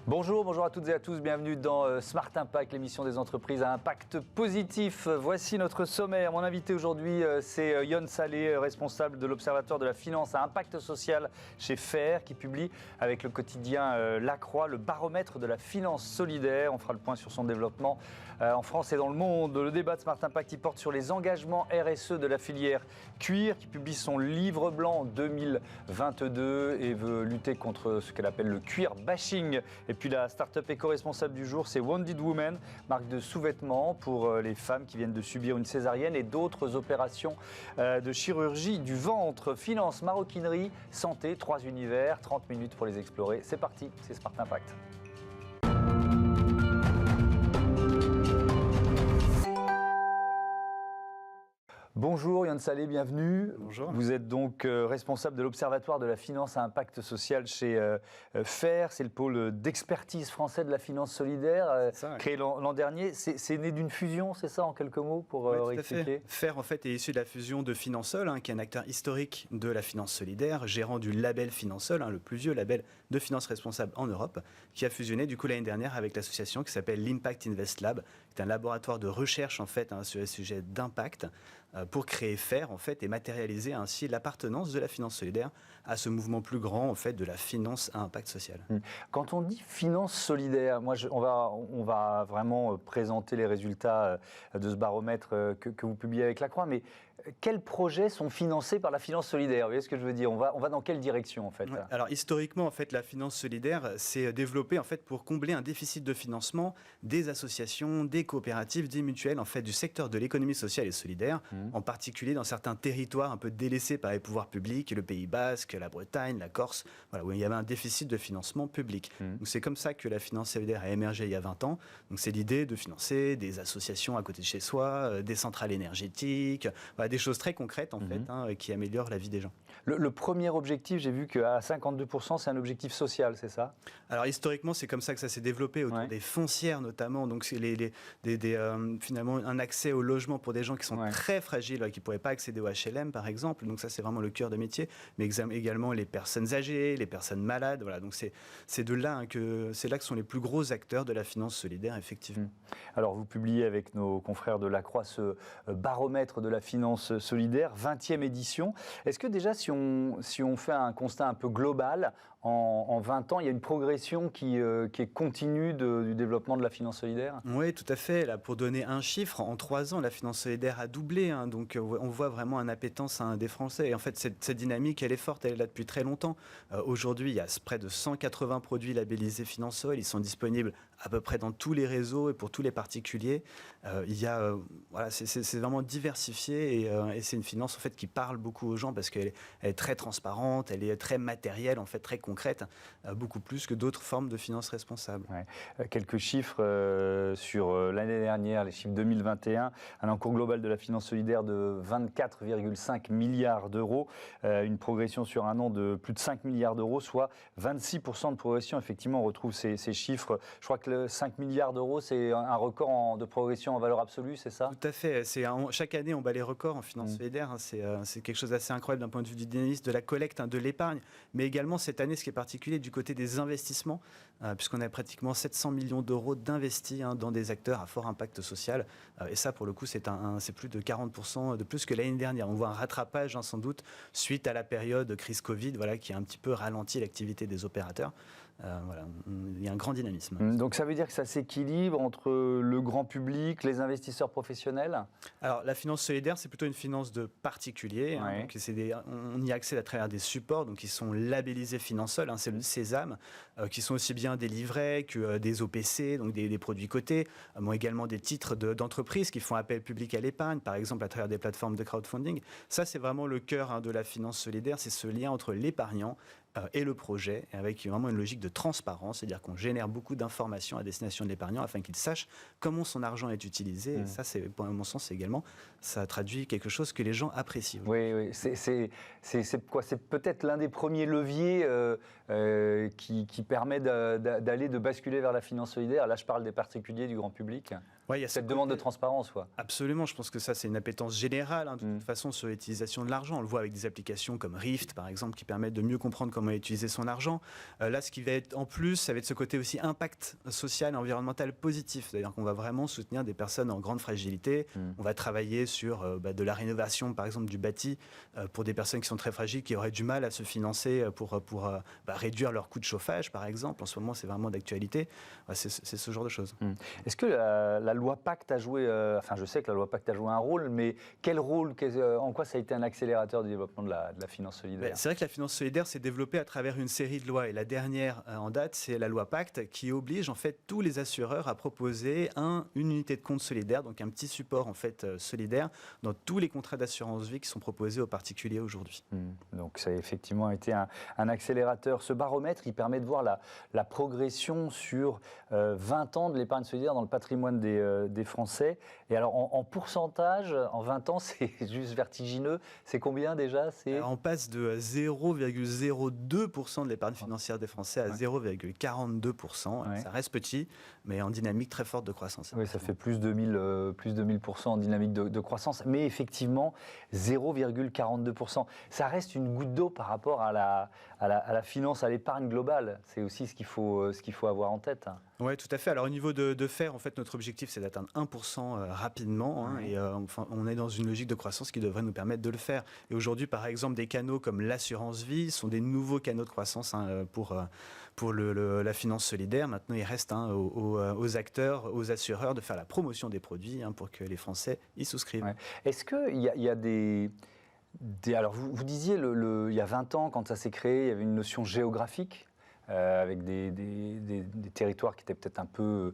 Bonjour à toutes et à tous, bienvenue dans Smart Impact, l'émission des entreprises à impact positif. Voici notre sommaire. Mon invité aujourd'hui, c'est Yon Saleh, responsable de l'Observatoire de la finance à impact social chez FAIR, qui publie avec le quotidien La Croix le baromètre de la finance solidaire. On fera le point sur son développement en France et dans le monde. Le débat de Smart Impact, il porte sur les engagements RSE de la filière cuir, qui publie son livre blanc 2022 et veut lutter contre ce qu'elle appelle le cuir bashing. Et puis la start-up éco-responsable du jour, c'est Wounded Woman, marque de sous-vêtements pour les femmes qui viennent de subir une césarienne et d'autres opérations de chirurgie du ventre. Finance, maroquinerie, santé, 3 univers, 30 minutes pour les explorer. C'est parti, c'est Smart Impact. Bonjour Yon Saleh, bienvenue. Bonjour. Vous êtes donc responsable de l'Observatoire de la finance à impact social chez FAIR, c'est le pôle d'expertise français de la finance solidaire, créé l'an dernier. C'est né d'une fusion, c'est ça en quelques mots pour réexpliquer ? FAIR en fait est issu de la fusion de Finansol, qui est un acteur historique de la finance solidaire, gérant du label Finansol, le plus vieux label de finance responsable en Europe, qui a fusionné du coup l'année dernière avec l'association qui s'appelle l'Impact Invest Lab, qui est un laboratoire de recherche en fait sur les sujets d'impact, pour créer FAIR en fait et matérialiser ainsi l'appartenance de la finance solidaire à ce mouvement plus grand en fait de la finance à impact social. Quand on dit finance solidaire, on va vraiment présenter les résultats de ce baromètre que vous publiez avec La Croix, mais quels projets sont financés par la finance solidaire ? Vous voyez ce que je veux dire ? On va dans quelle direction en fait ? Alors historiquement en fait la finance solidaire s'est développée en fait pour combler un déficit de financement des associations, des coopératives, des mutuelles en fait du secteur de l'économie sociale et solidaire, en particulier dans certains territoires un peu délaissés par les pouvoirs publics, le Pays Basque, la Bretagne, la Corse, où il y avait un déficit de financement public. Donc c'est comme ça que la finance solidaire a émergé il y a 20 ans. Donc c'est l'idée de financer des associations à côté de chez soi, des centrales énergétiques, des choses très concrètes en fait, qui améliorent la vie des gens. Le premier objectif, j'ai vu qu'à 52%, c'est un objectif social, c'est ça ? Alors historiquement, c'est comme ça que ça s'est développé autour des foncières notamment. Donc c'est finalement un accès au logement pour des gens qui sont très fragiles, qui ne pourraient pas accéder au HLM par exemple. Donc ça c'est vraiment le cœur de métier. Mais également les personnes âgées, les personnes malades. Voilà. Donc c'est de là que sont les plus gros acteurs de la finance solidaire effectivement. Alors vous publiez avec nos confrères de La Croix ce baromètre de la finance solidaire, 20e édition. Est-ce que déjà si on fait un constat un peu global, en 20 ans, il y a une progression qui est continue du développement de la finance solidaire ? Oui, tout à fait. Là, pour donner un chiffre, en 3 ans, la finance solidaire a doublé. Donc, on voit vraiment une appétence des Français. Et en fait, cette dynamique, elle est forte. Elle est là depuis très longtemps. Aujourd'hui, il y a près de 180 produits labellisés Finansol. Ils sont disponibles à peu près dans tous les réseaux et pour tous les particuliers. C'est vraiment diversifié et c'est une finance en fait qui parle beaucoup aux gens parce qu'elle est très transparente, elle est très matérielle, en fait très concrète, beaucoup plus que d'autres formes de finance responsable. Quelques chiffres sur l'année dernière, les chiffres 2021, un encours global de la finance solidaire de 24,5 milliards d'euros, une progression sur un an de plus de 5 milliards d'euros, soit 26% de progression. Effectivement, on retrouve ces chiffres. Je crois que 5 milliards d'euros, c'est un record de progression en valeur absolue, c'est ça ? Tout à fait. Chaque année, on bat les records en finance solidaire. C'est quelque chose d'assez incroyable d'un point de vue du dynamisme, de la collecte, de l'épargne, mais également cette année, ce qui est particulier du côté des investissements, puisqu'on a pratiquement 700 millions d'euros d'investis dans des acteurs à fort impact social. Et ça, pour le coup, c'est plus de 40% de plus que l'année dernière. On voit un rattrapage, sans doute, suite à la période crise Covid, qui a un petit peu ralenti l'activité des opérateurs. Il y a un grand dynamisme. Donc ça veut dire que ça s'équilibre entre le grand public, les investisseurs professionnels ? Alors la finance solidaire, c'est plutôt une finance de particuliers. Donc on y accède à travers des supports qui sont labellisés Finansol, c'est le Sésame, qui sont aussi bien des livrets que des OPC, donc des produits cotés, également des titres d'entreprises qui font appel public à l'épargne, par exemple à travers des plateformes de crowdfunding. Ça, c'est vraiment le cœur de la finance solidaire, c'est ce lien entre l'épargnant et le projet, avec vraiment une logique de transparence, c'est-à-dire qu'on génère beaucoup d'informations à destination de l'épargnant afin qu'il sache comment son argent est utilisé. Et ça, pour mon sens, également, ça traduit quelque chose que les gens apprécient. Oui, c'est peut-être l'un des premiers leviers qui permet de basculer vers la finance solidaire. Là, je parle des particuliers, du grand public. Ouais, il y a cette demande de transparence, quoi. Absolument, je pense que ça, c'est une appétence générale, de toute façon, sur l'utilisation de l'argent. On le voit avec des applications comme Rift, par exemple, qui permettent de mieux comprendre comment utiliser son argent. Là, ce qui va être en plus, ça va être ce côté aussi impact social et environnemental positif. C'est-à-dire qu'on va vraiment soutenir des personnes en grande fragilité. On va travailler sur de la rénovation, par exemple, du bâti, pour des personnes qui sont très fragiles, qui auraient du mal à se financer pour réduire leur coût de chauffage, par exemple. En ce moment, c'est vraiment d'actualité. C'est ce genre de choses. Est-ce que la loi Pacte a joué, enfin je sais que la loi Pacte a joué un rôle, mais quel rôle, en quoi ça a été un accélérateur du développement de la finance solidaire? C'est vrai que la finance solidaire s'est développée à travers une série de lois, et la dernière en date, c'est la loi Pacte, qui oblige en fait tous les assureurs à proposer une unité de compte solidaire, donc un petit support en fait solidaire dans tous les contrats d'assurance vie qui sont proposés aux particuliers aujourd'hui. Donc ça a effectivement été un accélérateur. Ce baromètre, il permet de voir la progression sur 20 ans de l'épargne solidaire dans le patrimoine des Français. Et alors en pourcentage, en 20 ans, c'est juste vertigineux. C'est combien déjà? On passe de 0,02% de l'épargne financière des Français à 0,42%. Ouais. Ça reste petit, mais en dynamique très forte de croissance. Oui, ça fait plus de 1000% en dynamique de croissance. Mais effectivement, 0,42%. Ça reste une goutte d'eau par rapport à la finance, à l'épargne globale. C'est aussi ce qu'il faut avoir en tête. Oui, tout à fait. Alors au niveau de faire, en fait, notre objectif, c'est d'atteindre 1% rapidement. Et on est dans une logique de croissance qui devrait nous permettre de le faire. Et aujourd'hui, par exemple, des canaux comme l'assurance vie sont des nouveaux canaux de croissance pour la finance solidaire. Maintenant, il reste aux acteurs, aux assureurs de faire la promotion des produits pour que les Français y souscrivent. Ouais. Est-ce qu'il y a des... Alors, vous disiez, il y a 20 ans, quand ça s'est créé, il y avait une notion géographique, avec des territoires qui étaient peut-être un peu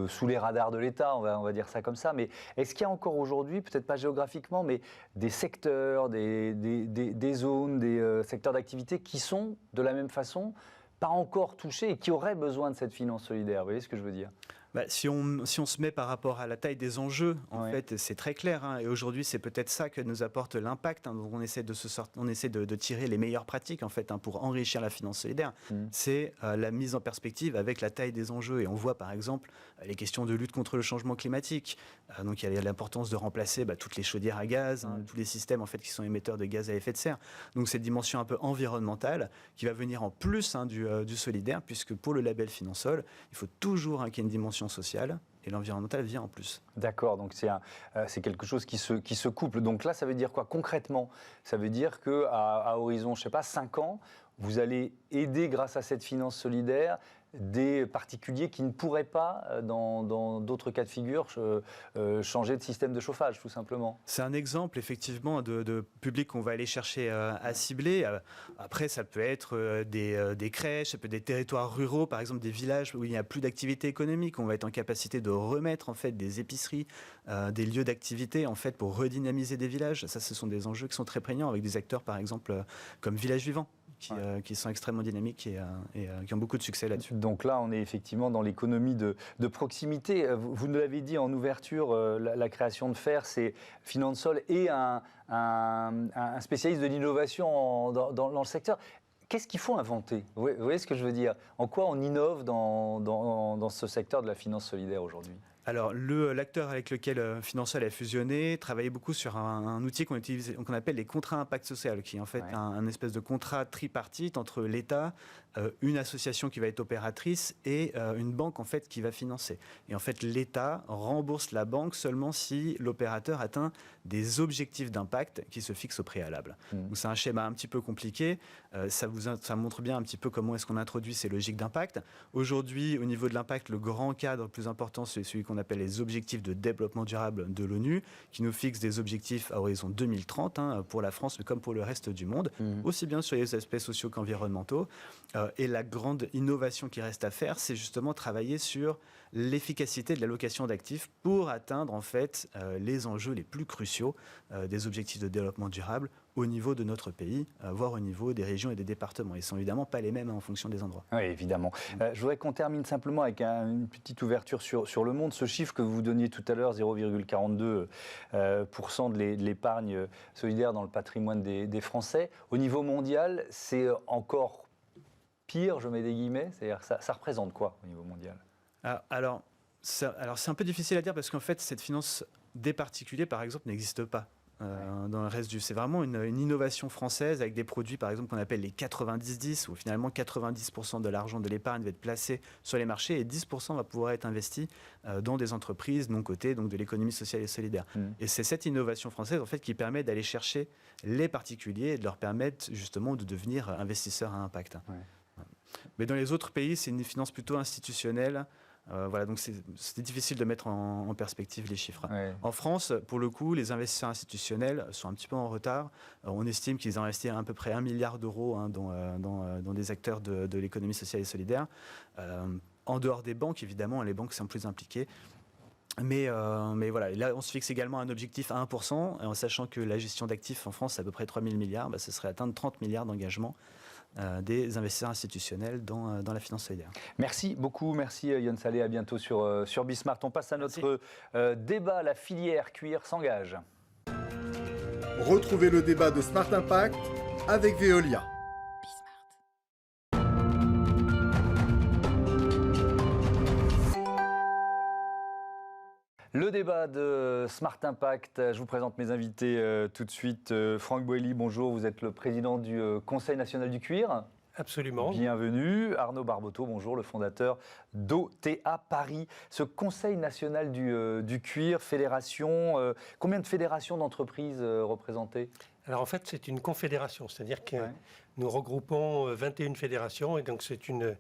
sous les radars de l'État, on va dire ça comme ça. Mais est-ce qu'il y a encore aujourd'hui, peut-être pas géographiquement, mais des secteurs, des zones, des secteurs d'activité qui sont, de la même façon, pas encore touchés et qui auraient besoin de cette finance solidaire? Vous voyez ce que je veux dire? Si on se met par rapport à la taille des enjeux, en fait, c'est très clair. Et aujourd'hui, c'est peut-être ça que nous apporte l'impact. Donc on essaie de tirer les meilleures pratiques, en fait, pour enrichir la finance solidaire. C'est la mise en perspective avec la taille des enjeux. Et on voit, par exemple, les questions de lutte contre le changement climatique. Donc il y a l'importance de remplacer toutes les chaudières à gaz, tous les systèmes, en fait, qui sont émetteurs de gaz à effet de serre. Donc cette dimension un peu environnementale qui va venir en plus du solidaire, puisque pour le label Finansol, il faut toujours qu'il y ait une dimension sociale, et l'environnemental vient en plus. D'accord, donc c'est quelque chose qui se couple. Donc là, ça veut dire quoi concrètement? Ça veut dire qu'à horizon, je ne sais pas, 5 ans, vous allez aider, grâce à cette finance solidaire, des particuliers qui ne pourraient pas, dans d'autres cas de figure, changer de système de chauffage, tout simplement. C'est un exemple, effectivement, de public qu'on va aller chercher à cibler. Après, ça peut être des crèches, ça peut être des territoires ruraux, par exemple des villages où il n'y a plus d'activité économique. On va être en capacité de remettre, en fait, des épiceries, des lieux d'activité, en fait, pour redynamiser des villages. Ça, ce sont des enjeux qui sont très prégnants, avec des acteurs, par exemple, comme Village Vivant, qui sont extrêmement dynamiques et qui ont beaucoup de succès là-dessus. Donc là, on est effectivement dans l'économie de proximité. Vous nous l'avez dit en ouverture, la création de Fer, c'est Finansol et un spécialiste de l'innovation dans le secteur. Qu'est-ce qu'il faut inventer? Vous voyez ce que je veux dire? En quoi on innove dans ce secteur de la finance solidaire aujourd'hui? Alors, l'acteur avec lequel Finansol a fusionné travaillait beaucoup sur un outil qu'on appelle les contrats impact social, qui est en fait un espèce de contrat tripartite entre l'État, une association qui va être opératrice et une banque en fait qui va financer. Et en fait, l'État rembourse la banque seulement si l'opérateur atteint des objectifs d'impact qui se fixent au préalable. Donc, c'est un schéma un petit peu compliqué. Ça montre bien un petit peu comment est-ce qu'on introduit ces logiques d'impact. Aujourd'hui, au niveau de l'impact, le grand cadre le plus important, c'est celui qu'on appelle les objectifs de développement durable de l'ONU, qui nous fixent des objectifs à horizon 2030 pour la France, mais comme pour le reste du monde, aussi bien sur les aspects sociaux qu'environnementaux. Et la grande innovation qui reste à faire, c'est justement travailler sur l'efficacité de l'allocation d'actifs pour atteindre en fait les enjeux les plus cruciaux des objectifs de développement durable au niveau de notre pays, voire au niveau des régions et des départements. Ils ne sont évidemment pas les mêmes en fonction des endroits. Oui, évidemment. Je voudrais qu'on termine simplement avec une petite ouverture sur le monde. Ce chiffre que vous donniez tout à l'heure, 0,42% de l'épargne solidaire dans le patrimoine des Français, au niveau mondial, c'est encore pire, je mets des guillemets. C'est-à-dire ça représente quoi au niveau mondial? Alors, Alors c'est un peu difficile à dire parce qu'en fait, cette finance des particuliers, par exemple, n'existe pas. Dans le reste c'est vraiment une innovation française avec des produits par exemple qu'on appelle les 90-10 où finalement 90% de l'argent de l'épargne va être placé sur les marchés et 10% va pouvoir être investi dans des entreprises non cotées, donc de l'économie sociale et solidaire. Et c'est cette innovation française en fait qui permet d'aller chercher les particuliers et de leur permettre justement de devenir investisseurs à impact. Mais dans les autres pays, c'est une finance plutôt institutionnelle. Voilà, donc c'est difficile de mettre en perspective les chiffres. En France, pour le coup, les investisseurs institutionnels sont un petit peu en retard. On estime qu'ils ont investi à peu près 1 milliard d'euros dans des acteurs de l'économie sociale et solidaire. En dehors des banques, évidemment, les banques sont plus impliquées. Mais voilà, et là, on se fixe également un objectif à 1%, en sachant que la gestion d'actifs en France, c'est à peu près 3 000 milliards. Ce serait atteindre 30 milliards d'engagements des investisseurs institutionnels dans la finance solidaire. Merci beaucoup, merci Yon Saleh, à bientôt sur Bismart. On passe à notre débat, la filière cuir s'engage. Retrouvez le débat de Smart Impact avec Veolia. Le débat de Smart Impact, je vous présente mes invités tout de suite. Franck Boilly, bonjour, vous êtes le président du Conseil national du cuir. Absolument. Bienvenue. Arnaud Barboteau, bonjour, le fondateur d'OTA Paris. Ce Conseil national du cuir, fédération, combien de fédérations d'entreprises représentées ? Alors en fait, c'est une confédération, c'est-à-dire que nous regroupons 21 fédérations et donc c'est une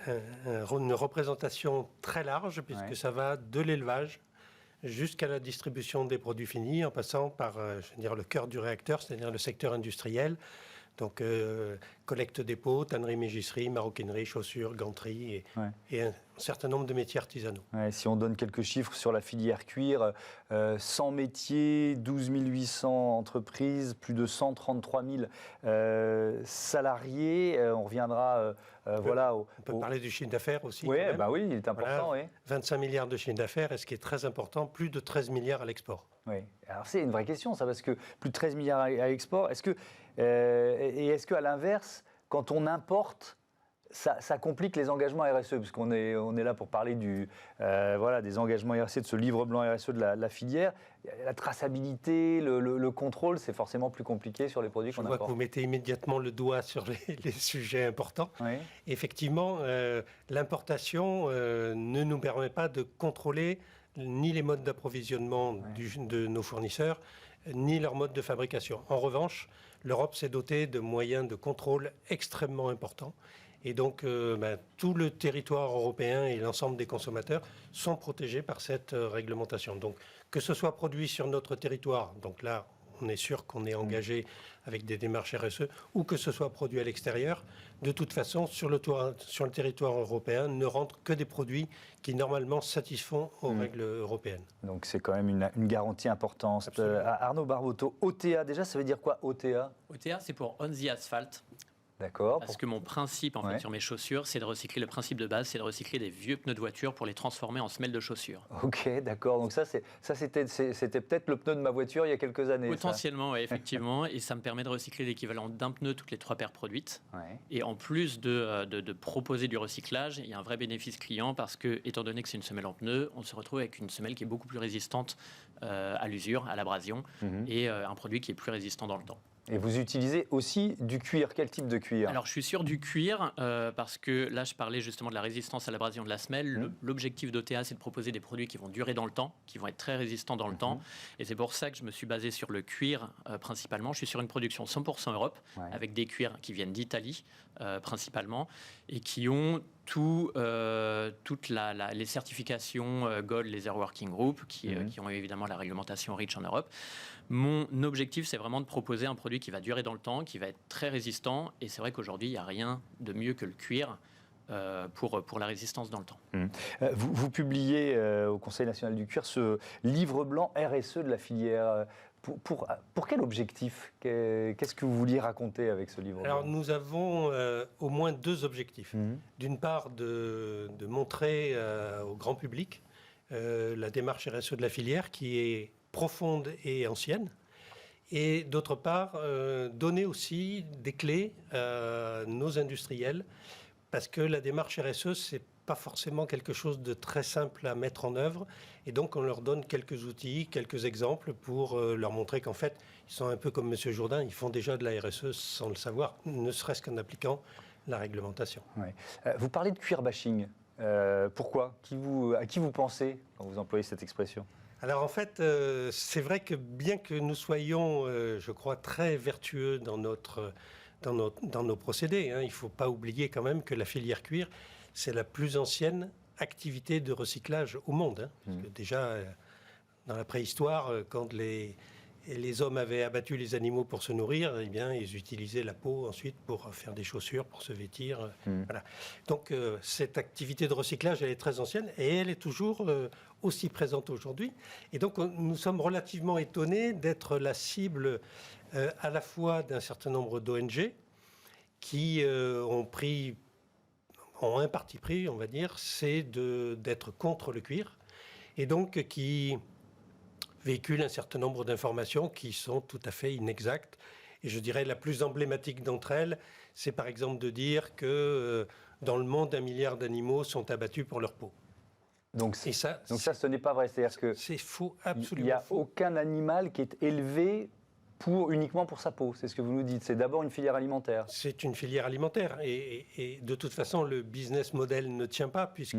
représentation très large puisque ça va de l'élevage jusqu'à la distribution des produits finis en passant par le cœur du réacteur, c'est-à-dire le secteur industriel. Donc collecte dépôt, tannerie, mégisserie, maroquinerie, chaussures, ganterie et un certain nombre de métiers artisanaux. Si on donne quelques chiffres sur la filière cuir, 100 métiers, 12 800 entreprises, plus de 133 000 salariés. On reviendra on peut parler du chiffre d'affaires aussi. Oui, il est important. Voilà, 25 milliards de chiffre d'affaires et ce qui est très important, plus de 13 milliards à l'export. Oui, alors c'est une vraie question ça, parce que plus de 13 milliards à l'export, est-ce qu'à l'inverse, quand on importe, ça complique les engagements RSE, puisqu'on est là pour parler des engagements RSE, de ce livre blanc RSE de la filière. La traçabilité, le contrôle, c'est forcément plus compliqué sur les produits qu'on importe. Je vois que vous mettez immédiatement le doigt sur les sujets importants. Oui. Effectivement, l'importation ne nous permet pas de contrôler ni les modes d'approvisionnement de nos fournisseurs, ni leur mode de fabrication. En revanche, l'Europe s'est dotée de moyens de contrôle extrêmement importants. Et donc, tout le territoire européen et l'ensemble des consommateurs sont protégés par cette réglementation. Donc, que ce soit produit sur notre territoire, donc là, on est sûr qu'on est engagé avec des démarches RSE, ou que ce soit produit à l'extérieur, de toute façon, sur le territoire européen, ne rentrent que des produits qui, normalement, satisfont aux règles européennes. Donc, c'est quand même une garantie importante. Arnaud Barboteau, OTA, déjà, ça veut dire quoi, OTA ? OTA, c'est pour On the Asphalt. D'accord. Parce que mon principe, en fait, sur mes chaussures, c'est de recycler. Le principe de base, c'est de recycler des vieux pneus de voiture pour les transformer en semelles de chaussures. Ok, d'accord. Donc c'était peut-être le pneu de ma voiture il y a quelques années. Potentiellement, oui, effectivement. Et ça me permet de recycler l'équivalent d'un pneu toutes les 3 paires produites. Ouais. Et en plus de proposer du recyclage, il y a un vrai bénéfice client parce que, étant donné que c'est une semelle en pneu, on se retrouve avec une semelle qui est beaucoup plus résistante à l'usure, à l'abrasion, et un produit qui est plus résistant dans le temps. Et vous utilisez aussi du cuir. Quel type de cuir ? Alors, je suis sur du cuir parce que là, je parlais justement de la résistance à l'abrasion de la semelle. L'objectif d'OTA, c'est de proposer des produits qui vont durer dans le temps, qui vont être très résistants dans le temps. Et c'est pour ça que je me suis basé sur le cuir principalement. Je suis sur une production 100% Europe, avec des cuirs qui viennent d'Italie principalement, et qui ont toutes les certifications Gold, les Air Working Group, qui ont évidemment la réglementation REACH en Europe. Mon objectif, c'est vraiment de proposer un produit qui va durer dans le temps, qui va être très résistant. Et c'est vrai qu'aujourd'hui, il n'y a rien de mieux que le cuir pour la résistance dans le temps. Vous publiez au Conseil national du cuir ce livre blanc RSE de la filière. Pour quel objectif ? Qu'est-ce que vous vouliez raconter avec ce livre ? Alors, nous avons au moins 2 objectifs. D'une part, de montrer au grand public la démarche RSE de la filière qui est profonde et ancienne. Et d'autre part, donner aussi des clés à nos industriels parce que la démarche RSE, c'est pas forcément quelque chose de très simple à mettre en œuvre. Et donc, on leur donne quelques outils, quelques exemples pour leur montrer qu'en fait, ils sont un peu comme M. Jourdain, ils font déjà de la RSE sans le savoir, ne serait-ce qu'en appliquant la réglementation. Ouais. Vous parlez de cuir bashing. Pourquoi ? À qui vous pensez quand vous employez cette expression ? Alors en fait, c'est vrai que bien que nous soyons, je crois, très vertueux dans nos procédés, il ne faut pas oublier quand même que la filière cuir, c'est la plus ancienne activité de recyclage au monde. Parce que déjà, dans la préhistoire, quand les hommes avaient abattu les animaux pour se nourrir, eh bien, ils utilisaient la peau ensuite pour faire des chaussures, pour se vêtir. Voilà. Donc cette activité de recyclage, elle est très ancienne et elle est toujours aussi présente aujourd'hui. Et donc nous sommes relativement étonnés d'être la cible à la fois d'un certain nombre d'ONG qui ont un parti pris, on va dire, c'est d'être contre le cuir, et donc qui véhiculent un certain nombre d'informations qui sont tout à fait inexactes. Et je dirais la plus emblématique d'entre elles, c'est par exemple de dire que dans le monde, 1 milliard d'animaux sont abattus pour leur peau. Donc ça, ce n'est pas vrai. C'est-à-dire que c'est faux, absolument. Il n'y a faux. aucun animal qui est élevé uniquement pour sa peau. C'est ce que vous nous dites. C'est d'abord une filière alimentaire. C'est une filière alimentaire. Et de toute façon, le business model ne tient pas, puisque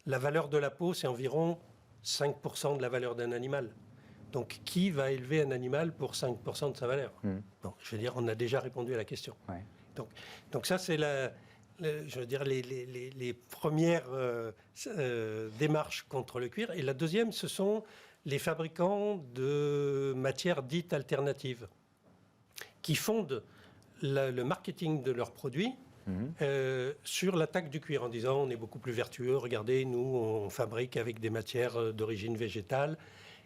la valeur de la peau, c'est environ 5% de la valeur d'un animal. Donc, qui va élever un animal pour 5% de sa valeur ? Bon, je veux dire, on a déjà répondu à la question. Ouais. Donc ça, c'est je veux dire, les premières démarches contre le cuir. Et la deuxième, ce sont les fabricants de matières dites alternatives qui fondent le marketing de leurs produits sur l'attaque du cuir en disant on est beaucoup plus vertueux, regardez, nous on fabrique avec des matières d'origine végétale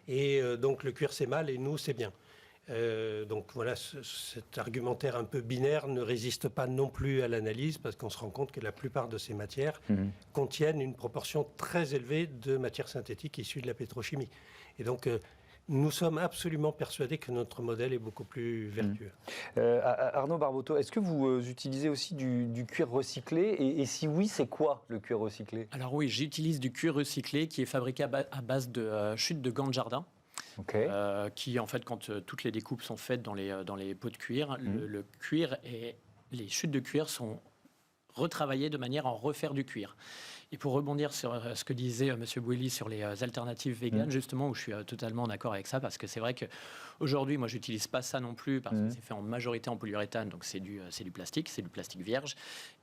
et donc le cuir c'est mal et nous c'est bien. Donc voilà, cet argumentaire un peu binaire ne résiste pas non plus à l'analyse parce qu'on se rend compte que la plupart de ces matières contiennent une proportion très élevée de matières synthétiques issues de la pétrochimie. Et donc nous sommes absolument persuadés que notre modèle est beaucoup plus vertueux. Arnaud Barboteau, est-ce que vous utilisez aussi du cuir recyclé et si oui, c'est quoi le cuir recyclé ? Alors oui, j'utilise du cuir recyclé qui est fabriqué à base de chutes de gants de jardin. Okay. Qui, en fait, quand toutes les découpes sont faites dans les pots de cuir, le cuir et les chutes de cuir sont retravaillées de manière à en refaire du cuir. Et pour rebondir sur ce que disait M. Bouilly sur les alternatives véganes, justement, où je suis totalement d'accord avec ça, parce que c'est vrai qu'aujourd'hui, moi, je n'utilise pas ça non plus, parce que c'est fait en majorité en polyuréthane, donc c'est du plastique vierge.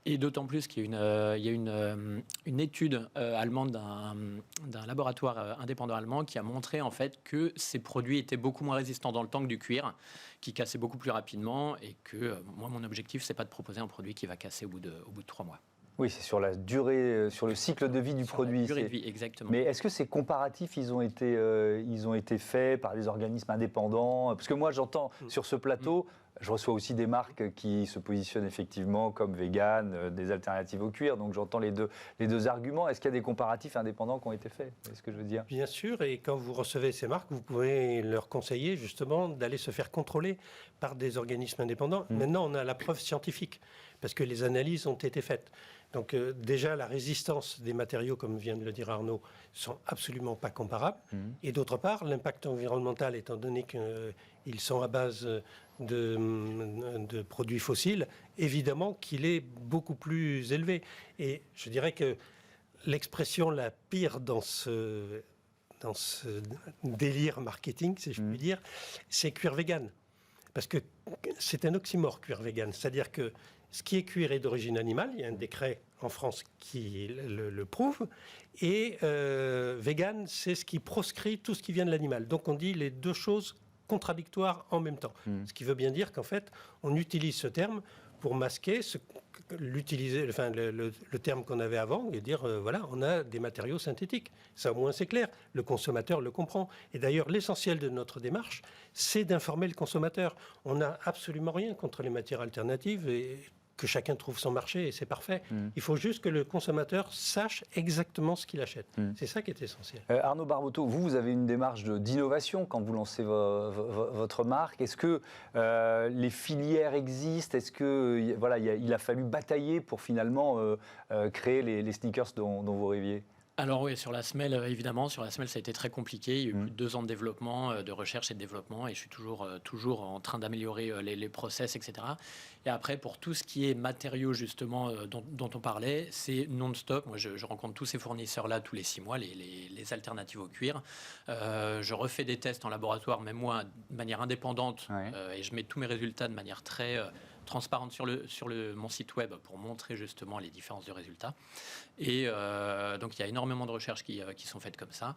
Et d'autant plus qu'il y a une étude allemande d'un laboratoire indépendant allemand qui a montré en fait que ces produits étaient beaucoup moins résistants dans le temps que du cuir, qui cassait beaucoup plus rapidement, et que moi, mon objectif, c'est pas de proposer un produit qui va casser au bout de 3 mois. Oui, c'est sur la durée, sur le cycle de vie du produit. La durée de vie, exactement. Mais est-ce que ces comparatifs, ils ont été faits par des organismes indépendants ? Parce que moi, j'entends sur ce plateau, je reçois aussi des marques qui se positionnent effectivement comme vegan, des alternatives au cuir. Donc j'entends les deux arguments. Est-ce qu'il y a des comparatifs indépendants qui ont été faits ? C'est ce que je veux dire. Bien sûr, et quand vous recevez ces marques, vous pouvez leur conseiller justement d'aller se faire contrôler par des organismes indépendants. Maintenant, on a la preuve scientifique, parce que les analyses ont été faites. Donc déjà, la résistance des matériaux, comme vient de le dire Arnaud, sont absolument pas comparables. Et d'autre part, l'impact environnemental, étant donné qu'ils sont à base de produits fossiles, évidemment qu'il est beaucoup plus élevé. Et je dirais que l'expression la pire dans ce délire marketing, si je puis dire, c'est cuir vegan. Parce que c'est un oxymore, cuir vegan. C'est-à-dire que ce qui est cuir est d'origine animale. Il y a un décret en France qui le prouve. Et vegan, c'est ce qui proscrit tout ce qui vient de l'animal. Donc on dit les deux choses contradictoires en même temps. Ce qui veut bien dire qu'en fait, on utilise ce terme pour masquer le terme qu'on avait avant et dire voilà, on a des matériaux synthétiques. Ça au moins c'est clair, le consommateur le comprend. Et d'ailleurs, l'essentiel de notre démarche, c'est d'informer le consommateur. On n'a absolument rien contre les matières alternatives et que chacun trouve son marché et c'est parfait. Il faut juste que le consommateur sache exactement ce qu'il achète. C'est ça qui est essentiel. Arnaud Barboteau, vous avez une démarche d'innovation quand vous lancez votre marque. Est-ce que les filières existent? Est-ce que il a fallu batailler pour finalement créer les sneakers dont vous rêviez? Alors oui, sur la semelle, évidemment, sur la semelle, ça a été très compliqué. Il y a eu plus de 2 ans de développement, de recherche et de développement, et je suis toujours en train d'améliorer les process, etc. Et après, pour tout ce qui est matériaux, justement, dont on parlait, c'est non-stop. Moi, je rencontre tous ces fournisseurs-là tous les 6 mois, les alternatives au cuir. Je refais des tests en laboratoire, même moi, de manière indépendante, et je mets tous mes résultats de manière très transparente sur mon site web pour montrer justement les différences de résultats. Et donc il y a énormément de recherches qui sont faites comme ça.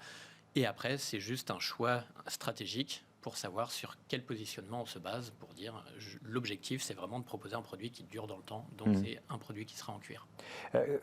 Et après, c'est juste un choix stratégique pour savoir sur quel positionnement on se base pour dire l'objectif, c'est vraiment de proposer un produit qui dure dans le temps. Donc c'est un produit qui sera en cuir.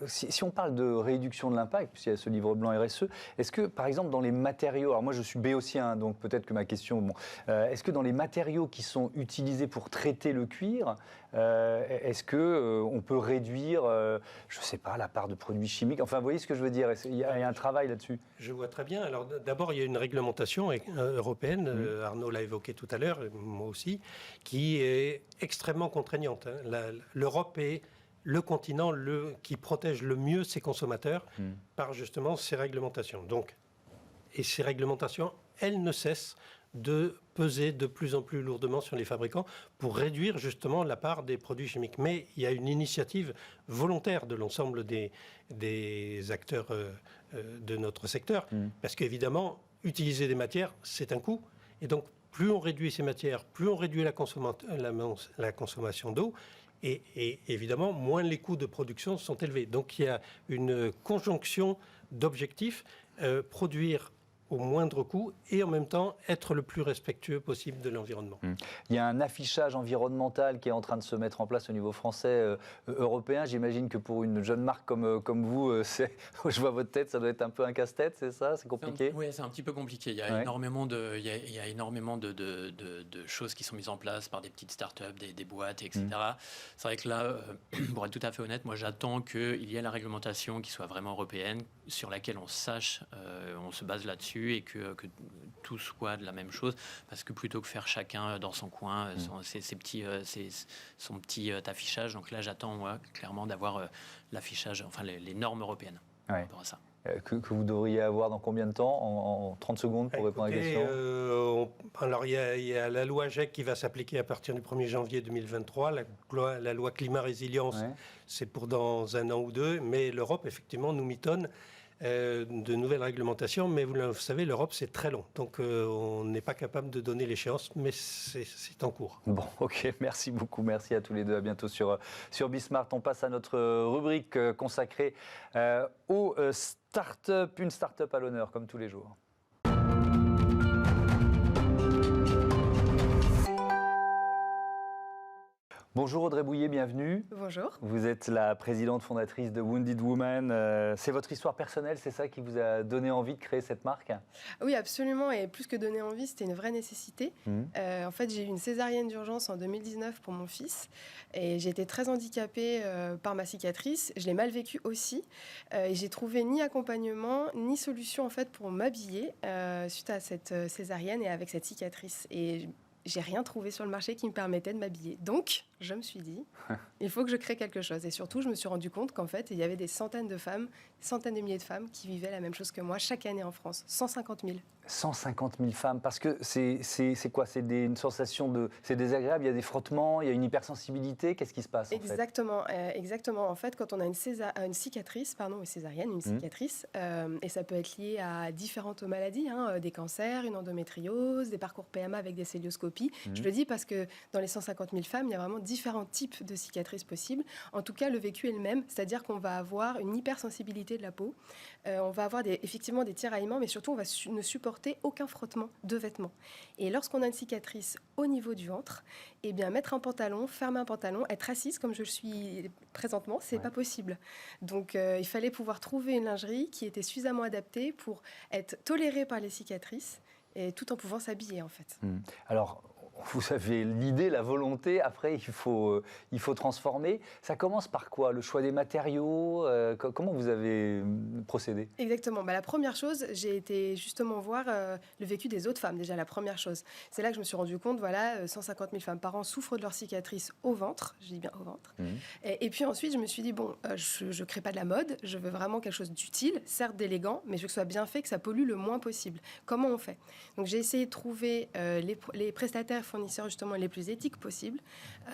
Si on parle de réduction de l'impact, puisqu'il y a ce livre blanc RSE, est-ce que par exemple dans les matériaux, alors moi je suis béotien, donc peut-être que ma question, est-ce que dans les matériaux qui sont utilisés pour traiter le cuir, est-ce qu'on peut réduire, je ne sais pas, la part de produits chimiques? Enfin, vous voyez ce que je veux dire? Il y a un travail là-dessus. Je vois très bien. Alors d'abord, il y a une réglementation européenne, Arnaud l'a évoqué tout à l'heure, moi aussi, qui est extrêmement contraignante. L'Europe est le continent qui protège le mieux ses consommateurs par justement ces réglementations. Et ces réglementations, elles ne cessent de peser de plus en plus lourdement sur les fabricants pour réduire justement la part des produits chimiques. Mais il y a une initiative volontaire de l'ensemble des acteurs de notre secteur, parce qu'évidemment, utiliser des matières, c'est un coût. Et donc, plus on réduit ces matières, plus on réduit la consommation d'eau, et évidemment, moins les coûts de production sont élevés. Donc, il y a une conjonction d'objectifs, produire au moindre coût et en même temps être le plus respectueux possible de l'environnement. Il y a un affichage environnemental qui est en train de se mettre en place au niveau français, européen. J'imagine que pour une jeune marque comme vous, je vois votre tête, ça doit être un peu un casse-tête, c'est ça? C'est compliqué? Oui, c'est un petit peu compliqué. Il y a énormément de choses qui sont mises en place par des petites startups, des boîtes, etc. C'est vrai que là, pour être tout à fait honnête, moi j'attends qu'il y ait la réglementation qui soit vraiment européenne, sur laquelle on sache, on se base là-dessus, et que tout soit de la même chose, parce que plutôt que faire chacun dans son coin son petit affichage, donc là j'attends moi clairement d'avoir l'affichage, enfin les normes européennes par rapport à ça. Que vous devriez avoir dans combien de temps? En 30 secondes pour répondre à la question. Alors il y a la loi GEC qui va s'appliquer à partir du 1er janvier 2023, la loi climat résilience, c'est pour dans 1 an ou 2, mais l'Europe effectivement nous mitonne de nouvelles réglementations, mais vous le savez, l'Europe c'est très long, donc on n'est pas capable de donner l'échéance, mais c'est en cours. Bon, ok, merci beaucoup, merci à tous les deux, à bientôt sur Bismart. On passe à notre rubrique consacrée aux startups, une startup à l'honneur comme tous les jours. Bonjour Audrey Bouillet, bienvenue. Bonjour. Vous êtes la présidente fondatrice de Wounded Woman. C'est votre histoire personnelle, c'est ça qui vous a donné envie de créer cette marque? Oui, absolument. Et plus que donner envie, c'était une vraie nécessité. En fait, j'ai eu une césarienne d'urgence en 2019 pour mon fils. Et j'ai été très handicapée par ma cicatrice. Je l'ai mal vécue aussi. Et j'ai trouvé ni accompagnement, ni solution en fait, pour m'habiller suite à cette césarienne et avec cette cicatrice. Et j'ai rien trouvé sur le marché qui me permettait de m'habiller. Donc, je me suis dit, il faut que je crée quelque chose. Et surtout, je me suis rendu compte qu'en fait, il y avait des centaines de femmes, centaines de milliers de femmes qui vivaient la même chose que moi chaque année en France. 150 000. 150 000 femmes, parce que c'est quoi? C'est une sensation c'est désagréable, il y a des frottements, il y a une hypersensibilité, qu'est-ce qui se passe? Exactement, exactement. En fait, quand on a une cicatrice, une césarienne, une cicatrice, et ça peut être lié à différentes maladies, des cancers, une endométriose, des parcours PMA avec des cœlioscopies. Je le dis parce que dans les 150 000 femmes, il y a vraiment différents types de cicatrices possibles. En tout cas, le vécu est le même, c'est-à-dire qu'on va avoir une hypersensibilité de la peau, on va avoir effectivement des tiraillements, mais surtout on va ne supporter aucun frottement de vêtements. Et lorsqu'on a une cicatrice au niveau du ventre, eh bien mettre un pantalon, fermer un pantalon, être assise comme je le suis présentement, c'est pas possible. Donc il fallait pouvoir trouver une lingerie qui était suffisamment adaptée pour être tolérée par les cicatrices et tout en pouvant s'habiller en fait. Alors, vous avez l'idée, la volonté, après il faut transformer. Ça commence par quoi? Le choix des matériaux? Comment vous avez procédé? Exactement. La première chose, j'ai été justement voir le vécu des autres femmes, déjà la première chose. C'est là que je me suis rendu compte, 150 000 femmes par an souffrent de leurs cicatrices au ventre, je dis bien au ventre. Et puis ensuite, je me suis dit, je ne crée pas de la mode, je veux vraiment quelque chose d'utile, certes d'élégant, mais je veux que ce soit bien fait, que ça pollue le moins possible. Comment on fait? Donc j'ai essayé de trouver les prestataires fournisseurs justement les plus éthiques possibles,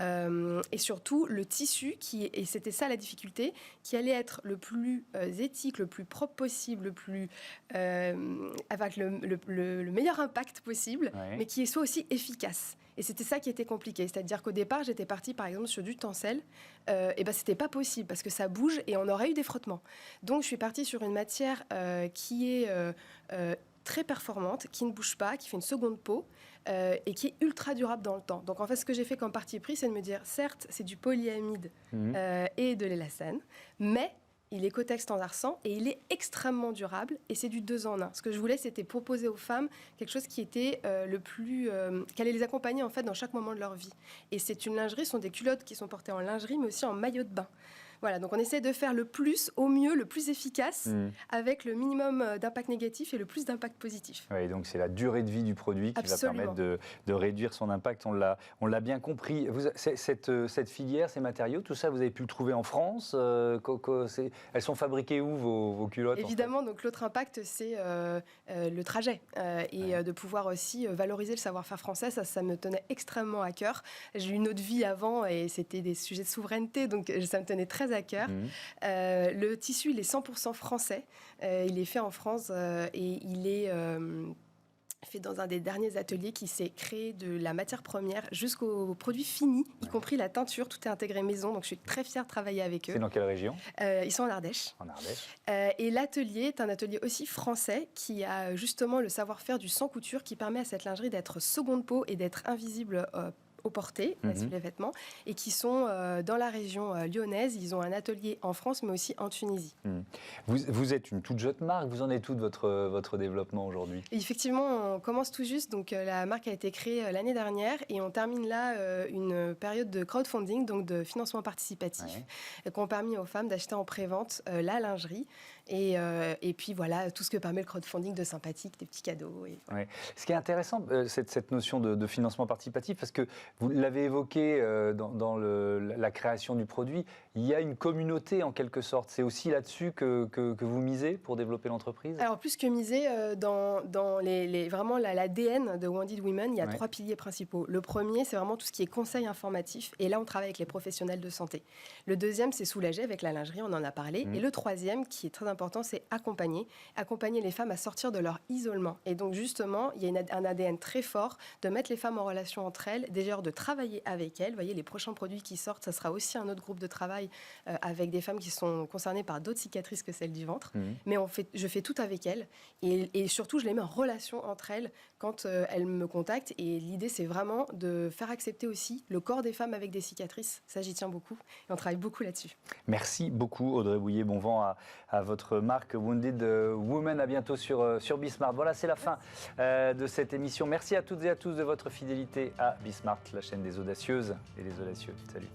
et surtout le tissu, et c'était ça la difficulté, qui allait être le plus éthique, le plus propre possible, le plus avec le meilleur impact possible, mais qui soit aussi efficace. Et c'était ça qui était compliqué. C'est-à-dire qu'au départ, j'étais partie, par exemple, sur du tencel. C'était pas possible parce que ça bouge et on aurait eu des frottements. Donc, je suis partie sur une matière qui est très performante, qui ne bouge pas, qui fait une seconde peau et qui est ultra durable dans le temps. Donc, en fait, ce que j'ai fait comme parti pris, c'est de me dire, certes, c'est du polyamide et de l'élastane, mais il est Cotex standard 100 et il est extrêmement durable et c'est du 2 en 1. Ce que je voulais, c'était proposer aux femmes quelque chose qui était qui allait les accompagner en fait dans chaque moment de leur vie. Et c'est une lingerie, ce sont des culottes qui sont portées en lingerie, mais aussi en maillot de bain. Voilà, donc on essaie de faire le plus, au mieux, le plus efficace, avec le minimum d'impact négatif et le plus d'impact positif. Oui, donc c'est la durée de vie du produit qui va permettre de réduire son impact, on l'a bien compris. Cette filière, ces matériaux, tout ça, vous avez pu le trouver en France? Elles sont fabriquées où, vos culottes? Évidemment, donc l'autre impact, c'est le trajet de pouvoir aussi valoriser le savoir-faire français. Ça me tenait extrêmement à cœur. J'ai eu une autre vie avant et c'était des sujets de souveraineté, donc ça me tenait très à cœur. Le tissu, il est 100% français. Il est fait en France et il est fait dans un des derniers ateliers qui s'est créé de la matière première jusqu'aux produits finis, y compris la teinture. Tout est intégré maison, donc je suis très fière de travailler avec eux. C'est dans quelle région? Ils sont en Ardèche. En Ardèche. Et l'atelier est un atelier aussi français qui a justement le savoir-faire du sans couture qui permet à cette lingerie d'être seconde peau et d'être invisible au porté, sur les vêtements, et qui sont dans la région lyonnaise. Ils ont un atelier en France, mais aussi en Tunisie. Vous êtes une toute jeune marque. Vous en êtes où de votre développement aujourd'hui? Effectivement, on commence tout juste. Donc, la marque a été créée l'année dernière et on termine là une période de crowdfunding, donc de financement participatif, qui ont permis aux femmes d'acheter en pré-vente la lingerie. Et puis voilà, tout ce que permet le crowdfunding de sympathique, des petits cadeaux. Et voilà. Ce qui est intéressant, cette notion de financement participatif, parce que vous l'avez évoqué dans la création du produit, il y a une communauté en quelque sorte. C'est aussi là-dessus que vous misez pour développer l'entreprise? Alors plus que miser, dans vraiment l'ADN de Wounded Women, il y a 3 piliers principaux. Le premier, c'est vraiment tout ce qui est conseil informatif. Et là, on travaille avec les professionnels de santé. Le deuxième, c'est soulager avec la lingerie, on en a parlé. Et le troisième, qui est très important, c'est accompagner les femmes à sortir de leur isolement. Et donc justement, il y a un ADN très fort de mettre les femmes en relation entre elles, déjà de travailler avec elles. Vous voyez, les prochains produits qui sortent, ça sera aussi un autre groupe de travail avec des femmes qui sont concernées par d'autres cicatrices que celles du ventre. Mais je fais tout avec elles et surtout, je les mets en relation entre elles quand elles me contactent. Et l'idée, c'est vraiment de faire accepter aussi le corps des femmes avec des cicatrices. Ça, j'y tiens beaucoup et on travaille beaucoup là-dessus. Merci beaucoup, Audrey Bouillet. Bon vent à votre marque Wounded Women. À bientôt sur Bismart. Voilà, c'est la fin de cette émission. Merci à toutes et à tous de votre fidélité à Bismart, la chaîne des audacieuses et des audacieux. Salut.